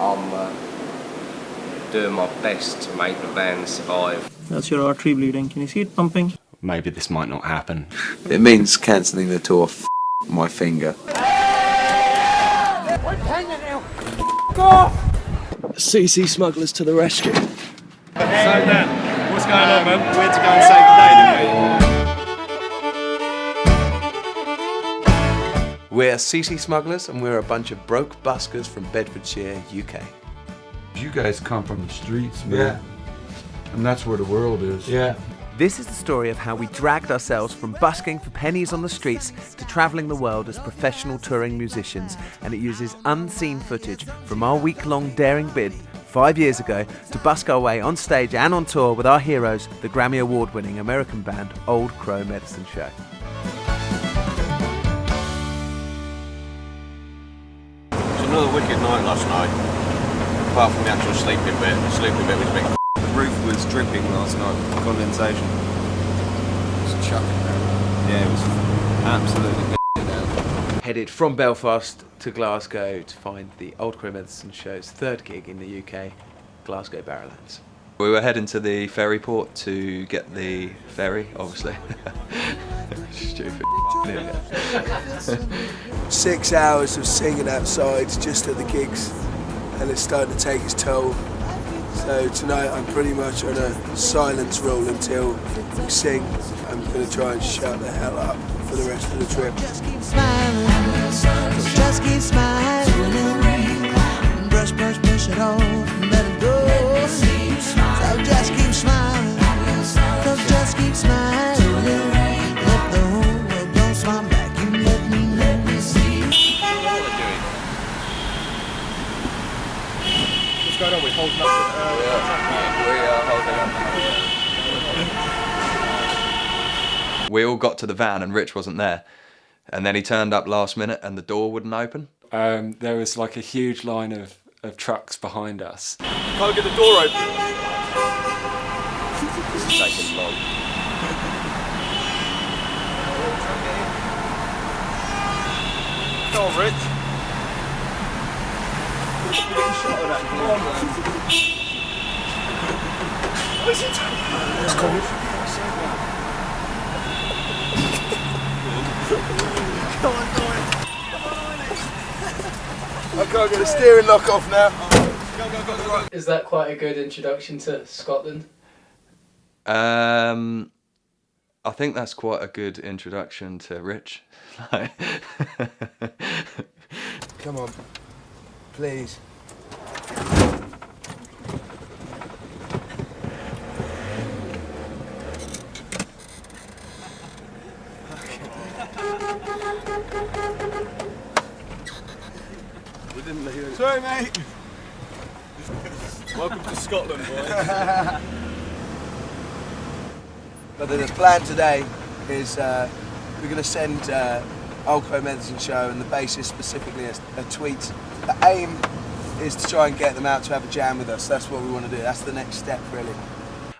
I'm doing my best to make the van survive. That's your artery bleeding. Can you see it pumping? Maybe this might not happen. It means cancelling the tour. My finger. CC Smugglers to the rescue. So Dan, what's going on, man? We had to go and save the day, didn't we? We're CC Smugglers and we're a bunch of broke buskers from Bedfordshire, UK. You guys come from the streets, man. Yeah. And that's where the world is. Yeah. This is the story of how we dragged ourselves from busking for pennies on the streets to travelling the world as professional touring musicians, and it uses unseen footage from our week-long daring bid 5 years ago to busk our way on stage and on tour with our heroes, the Grammy Award-winning American band Old Crow Medicine Show. It was another wicked night last night, apart from the actual sleeping bit. The sleeping bit was a bit. The roof was dripping last night, condensation. It was chucking down. Yeah, it was absolutely down. Headed from Belfast to Glasgow to find the Old Crow Medicine Show's third gig in the UK, Glasgow Barrowlands. We were heading to the ferry port to get the ferry, obviously. Stupid. 6 hours of singing outside just at the gigs, and it's starting to take its toll. So tonight I'm pretty much on a silence roll until we sing. I'm going to try and shut the hell up for the rest of the trip. Just keep smiling, just keep smiling. Brush, brush, brush it off and let it go. So just keep smiling, so just keep smiling. If the whole world don't swim back, you let me know. What's going on? We're holding up. We all got to the van and Rich wasn't there. And then he turned up last minute and the door wouldn't open. There was like a huge line of trucks behind us. Can't get the door open. This is taking long. Come on, Rich. You're getting shot at that. What's he doing? I can't get the steering lock off now. Is that quite a good introduction to Scotland? I think that's quite a good introduction to Rich. Come on, please. Sorry, mate. Welcome to Scotland, boys. But the plan today is we're going to send Old Crow Medicine Show and the bassist specifically a tweet. The aim is to try and get them out to have a jam with us. That's what we want to do. That's the next step, really.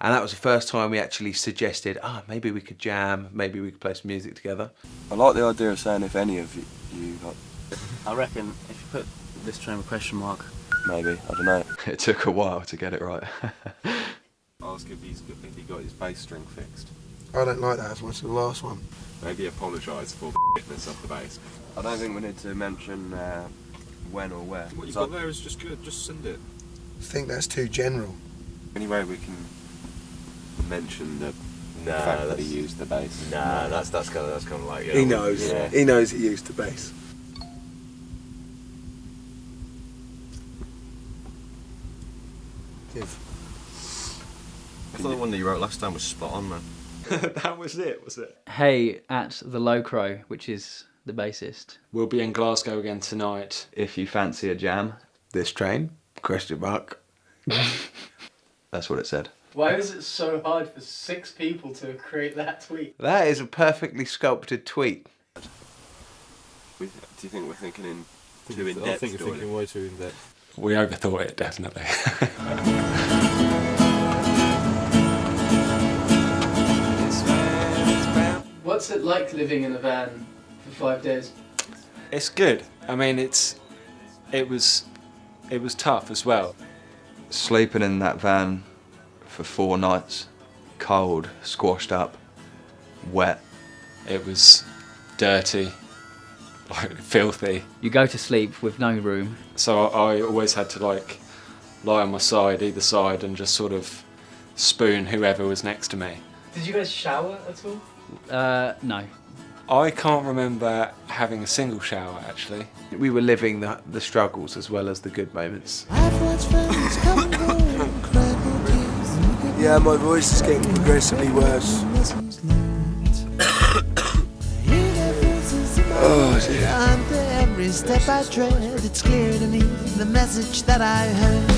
And that was the first time we actually suggested, maybe we could jam, maybe we could play some music together. I like the idea of saying if any of you got... I reckon if you put this train a question mark. Maybe, I don't know. It took a while to get it right. Ask if he got his bass string fixed. I don't like that as much as the last one. Maybe apologise for fitness of the bass. I don't think we need to mention when or where. What you've got there is just good, just send it. I think that's too general. Anyway, we can mention the fact that he used the bass. Nah, that's kind of like... He knows. Yeah. He knows he used the bass. I thought the one that you wrote last time was spot on, man. That was it, was it? Hey, at the Low Crow, which is the bassist. We'll be in Glasgow again tonight. If you fancy a jam, This train? Question mark. that's what it said. Why is it so hard for 6 people to create that tweet? That is a perfectly sculpted tweet. Do you think we're thinking too in depth? I think you're thinking way too in depth. We overthought it, definitely. What's it like living in a van for 5 days? It's good. I mean, it was It was tough as well. Sleeping in that van for 4 nights, cold, squashed up, wet. It was dirty, like filthy. You go to sleep with no room. So I always had to like lie on my side, either side, and just sort of spoon whoever was next to me. Did you guys shower at all? No. I can't remember having a single shower actually. We were living the struggles as well as the good moments. Yeah, my voice is getting progressively worse. Oh dear. Under every step I tread, it's clear to me the message that I heard.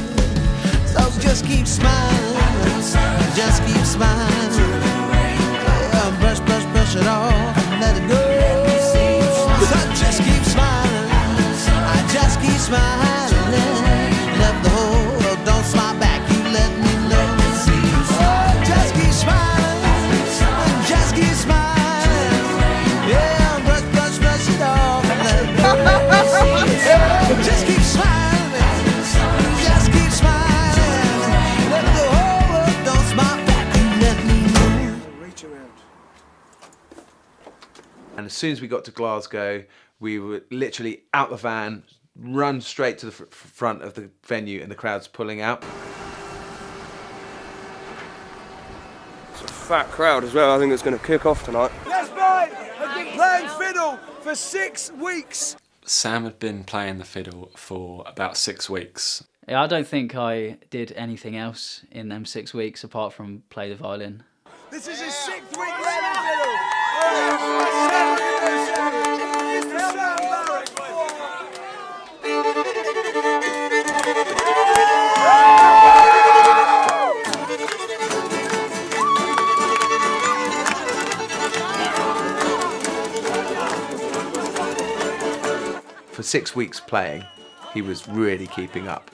So just keep smiling, just keep smiling. Yeah, brush, brush, brush it off and let it go. So just keep smiling, I just keep smiling. Left the hole, don't smile back, you let me know. Oh, just keep smiling, just keep smiling. Yeah, brush, brush, brush it off and let it go. Just keep smiling, just keep smiling. Let the whole world don't smile back, you let me know. Reach around. And as soon as we got to Glasgow, we were literally out the van, run straight to the front of the venue, and the crowd's pulling out. It's a fat crowd as well. I think it's going to kick off tonight. That's right! I've been playing fiddle for 6 weeks. Sam had been playing the fiddle for about 6 weeks. Yeah, I don't think I did anything else in them 6 weeks apart from play the violin. This is his 6th week learning fiddle. For 6 weeks playing, he was really keeping up.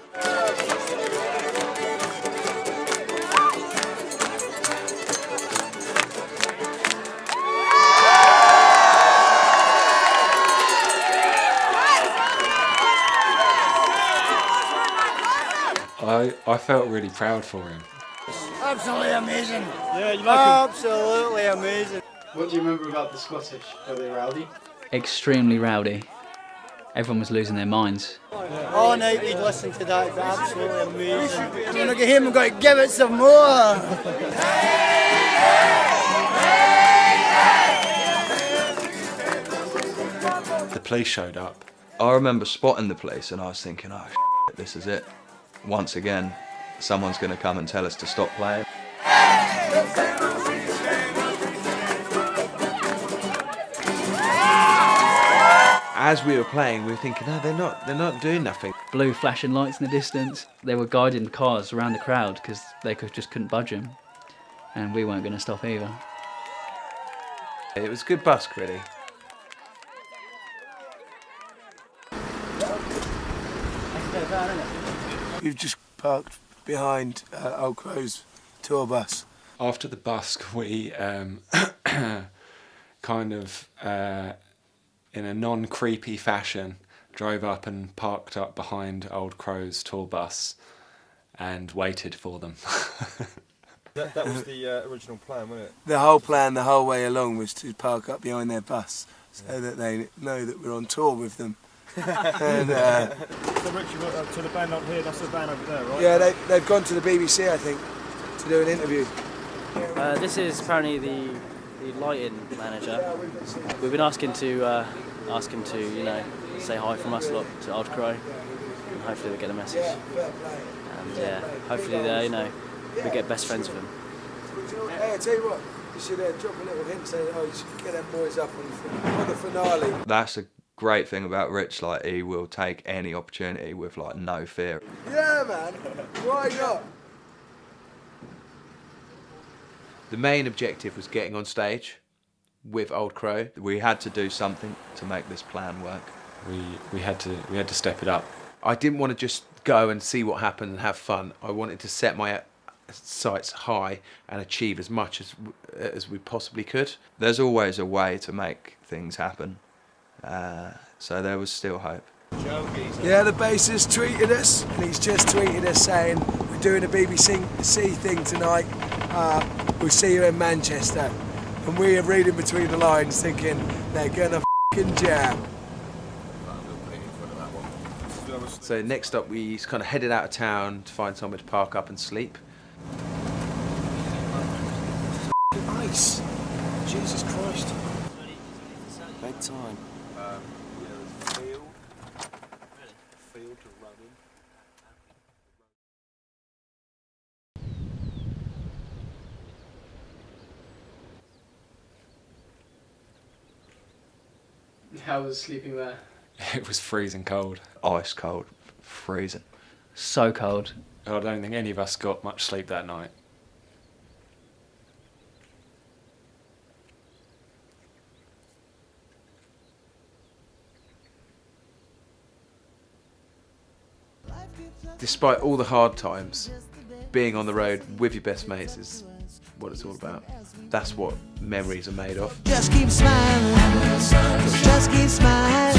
I felt really proud for him. Absolutely amazing. Yeah, you like him? Absolutely amazing. What do you remember about the Scottish? Were they rowdy? Extremely rowdy. Everyone was losing their minds. All night we'd listen to that. It's absolutely amazing. When I get him, I'm going to give it some more. The police showed up. I remember spotting the police and I was thinking, oh shit, this is it. Once again, someone's going to come and tell us to stop playing. As we were playing, we were thinking, no, they're not doing nothing. Blue flashing lights in the distance. They were guiding cars around the crowd because they just couldn't budge them. And we weren't going to stop either. It was good busk, really. We've just parked behind Old Crow's tour bus. After the busk, we kind of, in a non-creepy fashion, drove up and parked up behind Old Crow's tour bus and waited for them. That was the original plan, wasn't it? The whole plan the whole way along was to park up behind their bus so that they know that we're on tour with them. And, So Rich, you got to the band up here, that's the band over there, right? yeah, they've gone to the BBC, I think, to do an interview. This is apparently the lighting manager. We've been asking to ask him to, you know, say hi from us lot to Old Crow, and hopefully we get a message. And yeah, hopefully they, you know, we get best friends with him. Hey, I tell you what, you should drop a little hint saying, oh, you should get them boys up on the finale. That's a great thing about Rich, like he will take any opportunity with like no fear. Yeah, man, why not? The main objective was getting on stage with Old Crow. We had to do something to make this plan work. We had to step it up. I didn't want to just go and see what happened and have fun. I wanted to set my sights high and achieve as much as we possibly could. There's always a way to make things happen, so there was still hope. Yeah, the bassist tweeted us, and he's just tweeted us saying we're doing a BBC thing tonight. We'll see you in Manchester. And we are reading between the lines thinking they're gonna f***ing jam. So next up we kind of headed out of town to find somewhere to park up and sleep. Ice. Jesus Christ. Bedtime. Field to run in. How was sleeping there? It was freezing cold. Ice cold, freezing. So cold. I don't think any of us got much sleep that night. Despite all the hard times, being on the road with your best mates is what it's all about. That's what memories are made of. Just keep smiling, just keep smiling.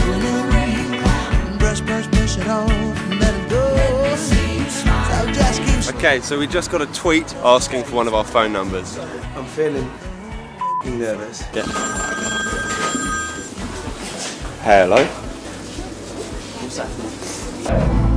Brush, brush, brush it off and let it go. So just keep smiling. Okay, so we just got a tweet asking for one of our phone numbers. I'm feeling nervous. Yeah. Hello. What's happening?